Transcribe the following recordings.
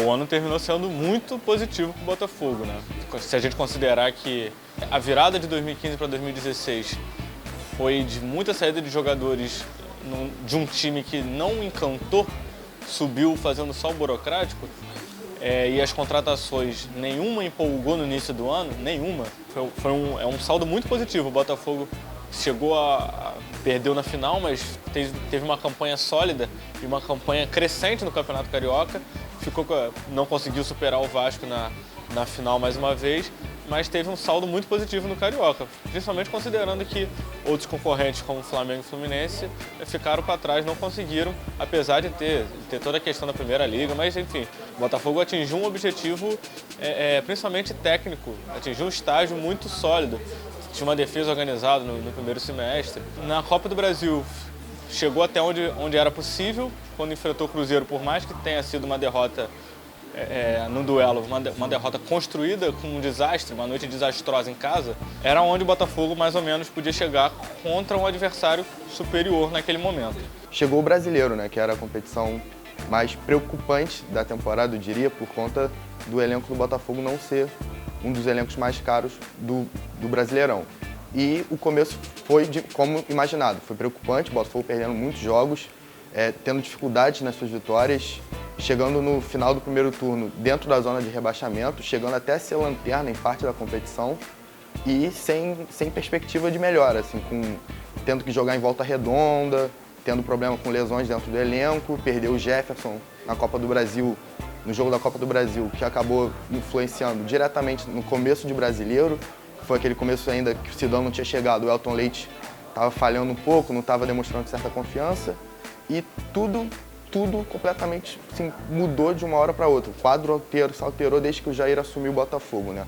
o ano terminou sendo muito positivo para o Botafogo, né? Se a gente considerar que a virada de 2015 para 2016 foi de muita saída de jogadores de um time que não encantou, subiu fazendo só o burocrático, e as contratações, nenhuma empolgou no início do ano, nenhuma. É um saldo muito positivo. O Botafogo chegou perdeu na final, mas teve uma campanha sólida e uma campanha crescente no Campeonato Carioca. Não conseguiu superar o Vasco na final mais uma vez, mas teve um saldo muito positivo no Carioca, principalmente considerando que outros concorrentes como Flamengo e Fluminense ficaram para trás, não conseguiram, apesar de ter toda a questão da Primeira Liga, mas enfim, o Botafogo atingiu um objetivo principalmente técnico, atingiu um estágio muito sólido, tinha uma defesa organizada no primeiro semestre. Na Copa do Brasil chegou até onde era possível, quando enfrentou o Cruzeiro, por mais que tenha sido uma derrota no duelo, uma derrota construída com um desastre, uma noite desastrosa em casa, era onde o Botafogo mais ou menos podia chegar contra um adversário superior naquele momento. Chegou o Brasileiro, né, que era a competição mais preocupante da temporada, eu diria, por conta do elenco do Botafogo não ser um dos elencos mais caros do Brasileirão. E o começo foi como imaginado, foi preocupante, o Botafogo perdendo muitos jogos, tendo dificuldades nas suas vitórias, chegando no final do primeiro turno dentro da zona de rebaixamento, chegando até a ser lanterna em parte da competição e sem perspectiva de melhora, assim, tendo que jogar em volta redonda, tendo problema com lesões dentro do elenco, perdeu o Jefferson na Copa do Brasil, no jogo da Copa do Brasil, que acabou influenciando diretamente no começo de Brasileiro. Foi aquele começo ainda que o Sidão não tinha chegado, o Elton Leite estava falhando um pouco, não estava demonstrando certa confiança e tudo completamente assim, mudou de uma hora para outra. O quadro inteiro se alterou desde que o Jair assumiu o Botafogo, né?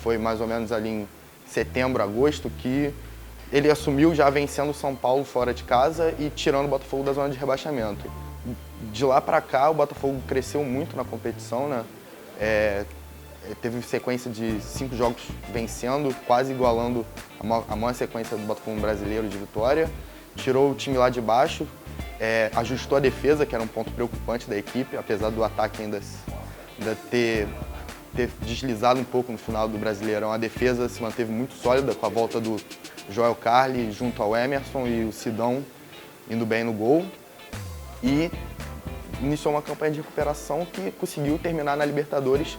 Foi mais ou menos ali em setembro, agosto, que ele assumiu já vencendo o São Paulo fora de casa e tirando o Botafogo da zona de rebaixamento. De lá para cá, o Botafogo cresceu muito na competição, né? Teve sequência de 5 jogos vencendo, quase igualando a maior sequência do Botafogo brasileiro de vitória. Tirou o time lá de baixo, ajustou a defesa, que era um ponto preocupante da equipe, apesar do ataque ainda ter deslizado um pouco no final do Brasileirão. A defesa se manteve muito sólida com a volta do Joel Carli junto ao Emerson e o Sidão indo bem no gol. E iniciou uma campanha de recuperação que conseguiu terminar na Libertadores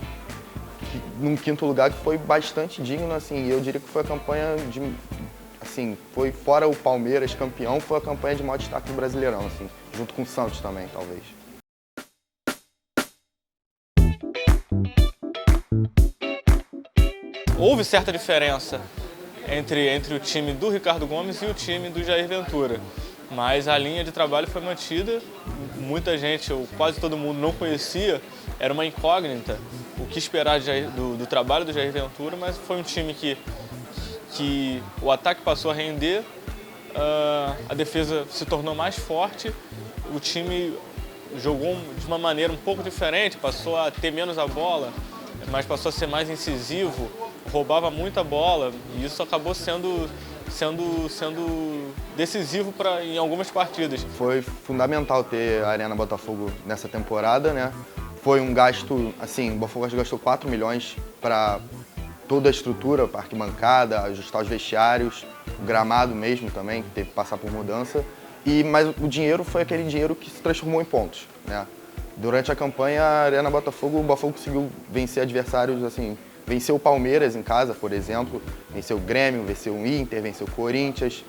num quinto lugar, que foi bastante digno, assim, e eu diria que foi a campanha foi fora o Palmeiras campeão, foi a campanha de maior destaque do Brasileirão, assim, junto com o Santos também, talvez. Houve certa diferença entre o time do Ricardo Gomes e o time do Jair Ventura, mas a linha de trabalho foi mantida. Muita gente, ou quase todo mundo, não conhecia, era uma incógnita o que esperar do trabalho do Jair Ventura, mas foi um time que o ataque passou a render, a defesa se tornou mais forte, o time jogou de uma maneira um pouco diferente, passou a ter menos a bola, mas passou a ser mais incisivo, roubava muita bola, e isso acabou sendo decisivo em algumas partidas. Foi fundamental ter a Arena Botafogo nessa temporada, né? Foi um gasto, assim, o Botafogo gastou 4 milhões para toda a estrutura, para arquibancada, ajustar os vestiários, o gramado mesmo também, que teve que passar por mudança. Mas o dinheiro foi aquele dinheiro que se transformou em pontos, né? Durante a campanha, a Arena Botafogo, o Botafogo conseguiu vencer adversários, assim, venceu o Palmeiras em casa, por exemplo, venceu o Grêmio, venceu o Inter, venceu o Corinthians,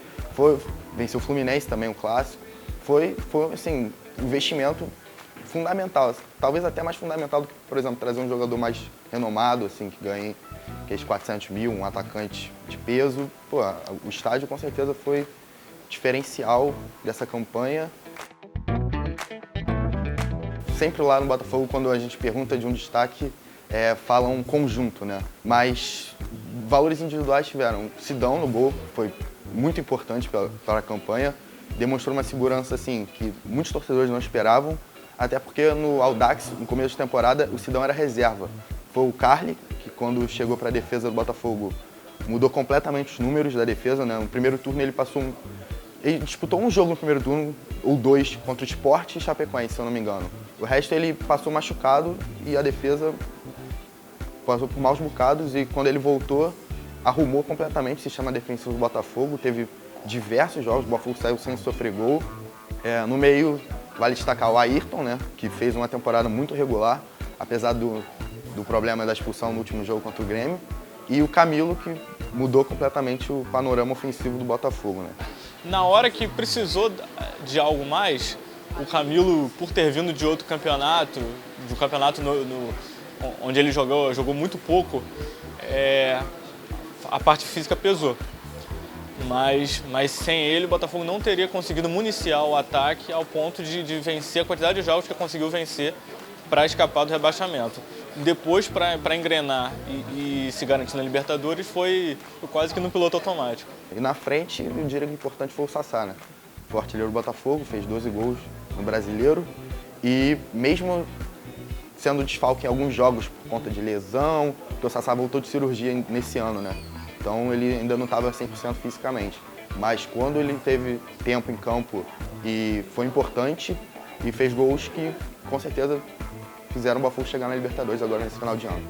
venceu o Fluminense também, um clássico. Foi assim, um investimento fundamental, talvez até mais fundamental do que, por exemplo, trazer um jogador mais renomado, assim, que ganhe aqueles 400 mil, um atacante de peso. O estádio com certeza foi diferencial dessa campanha. Sempre lá no Botafogo, quando a gente pergunta de um destaque, fala um conjunto, né? Mas valores individuais tiveram. Sidão no gol foi muito importante para a campanha, demonstrou uma segurança assim que muitos torcedores não esperavam, até porque no Audax, no começo da temporada, o Sidão era reserva. Foi o Carli, que quando chegou para a defesa do Botafogo, mudou completamente os números da defesa, né? No primeiro turno ele disputou um jogo no primeiro turno, ou 2, contra o Sport e Chapecoense, se eu não me engano. O resto ele passou machucado e a defesa passou por maus bocados e quando ele voltou, arrumou completamente o sistema defensivo do Botafogo. Teve diversos jogos, o Botafogo saiu sem sofrer gol. No meio, vale destacar o Ayrton, né, que fez uma temporada muito regular, apesar do problema da expulsão no último jogo contra o Grêmio. E o Camilo, que mudou completamente o panorama ofensivo do Botafogo, né. Na hora que precisou de algo mais, o Camilo, por ter vindo de outro campeonato, de um campeonato onde ele jogou muito pouco, a parte física pesou. Mas sem ele, o Botafogo não teria conseguido municiar o ataque ao ponto de vencer a quantidade de jogos que conseguiu vencer para escapar do rebaixamento. Depois, para engrenar e se garantir na Libertadores, foi quase que no piloto automático. E na frente, eu diria que o importante foi o Sassá, né? O artilheiro do Botafogo, fez 12 gols no Brasileiro e mesmo sendo desfalque em alguns jogos por conta de lesão, porque o Sassá voltou de cirurgia nesse ano, né? Então ele ainda não estava 100% fisicamente. Mas quando ele teve tempo em campo e foi importante e fez gols que com certeza fizeram o Botafogo chegar na Libertadores agora nesse final de ano.